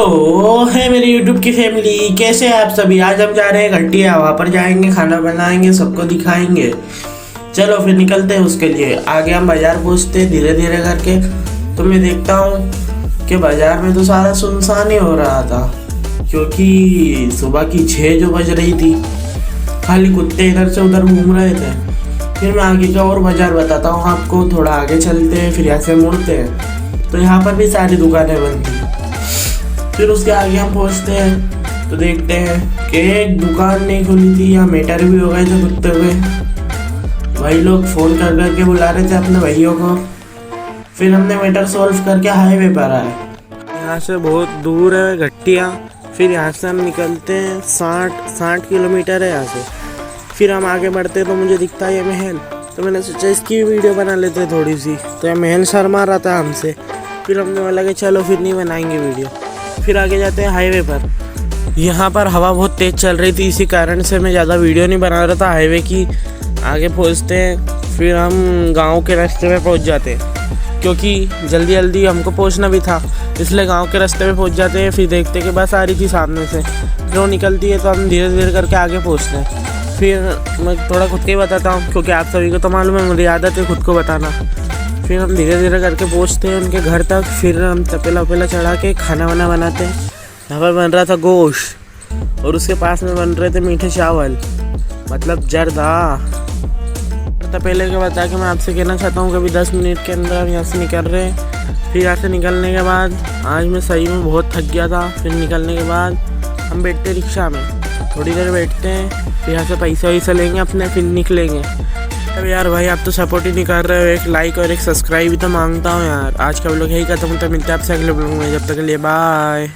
Hello है मेरी YouTube की फैमिली, कैसे हैं आप सभी। आज हम जा रहे हैं घटिया, वहाँ पर जाएंगे, खाना बनाएंगे, सबको दिखाएंगे। चलो फिर निकलते हैं उसके लिए। आगे हम बाजार पहुँचते हैं धीरे धीरे करके। तो मैं देखता हूँ कि बाजार में तो सारा सुनसान ही हो रहा था, क्योंकि सुबह की 6 जो बज रही थी। खाली कुत्ते इधर से उधर घूम रहे थे। फिर मैं आगे का और बाजार बताता हूँ आपको। थोड़ा आगे चलते हैं, फिर यहाँ से मुड़ते हैं तो यहाँ पर भी सारी दुकानें बंद थी। फिर उसके आगे हम पहुँचते हैं तो देखते हैं कि एक दुकान नहीं खुली थी। यहाँ मेटर भी हो गए थे कुत्ते हुए। भाई लोग फ़ोन कर करके बुला रहे थे अपने भाइयों को। फिर हमने मैटर सॉल्व करके हाईवे पर आए। यहाँ से बहुत दूर है घटिया। फिर यहाँ से हम निकलते हैं 60 किलोमीटर है यहाँ से। फिर हम आगे बढ़ते तो मुझे दिखता है ये महल। तो मैंने सोचा इसकी भी वीडियो बना लेते हैं थोड़ी सी। तो ये महल शर्मा रहा था हमसे। फिर हमने बोला कि चलो फिर नहीं बनाएंगे वीडियो। फिर आगे जाते हैं हाईवे पर। यहाँ पर हवा बहुत तेज़ चल रही थी, इसी कारण से मैं ज़्यादा वीडियो नहीं बना रहा था हाईवे की। आगे पहुँचते हैं, फिर हम गाँव के रास्ते में पहुँच जाते हैं, क्योंकि जल्दी जल्दी हमको पहुँचना भी था, इसलिए गांव के रास्ते में पहुँच जाते हैं। फिर देखते कि बस आ रही थी सामने से, फिर वो निकलती है तो हम धीरे धीरे करके आगे पहुँचते हैं। फिर मैं थोड़ा खुद के ही बताता हूँ, क्योंकि आप सभी को तो मालूम है मेरी आदत है खुद को बताना। फिर हम धीरे धीरे करके पहुँचते हैं उनके घर तक। फिर हम तपेला वपेला चढ़ा के खाना वाना बनाते हैं। यहाँ पर बन रहा था गोश्त और उसके पास में बन रहे थे मीठे चावल, मतलब जर्दा। तपेले के बता के मैं आपसे कहना चाहता हूँ कि अभी 10 मिनट के अंदर हम यहाँ से निकल रहे हैं। फिर यहाँ से निकलने के बाद आज मैं सही में बहुत थक गया था। फिर निकलने के बाद हम बैठते रिक्शा में, थोड़ी देर बैठते हैं, फिर यहाँ से पैसा वैसा लेंगे अपने, फिर निकलेंगे। अब यार भाई आप तो सपोर्ट ही नहीं कर रहे हो। एक लाइक और एक सब्सक्राइब भी तो मांगता हूँ यार। आज का व्लॉग यही खत्म होता है। मिलते हैं आपसे अगले व्लॉग में, जब तक के लिए बाय।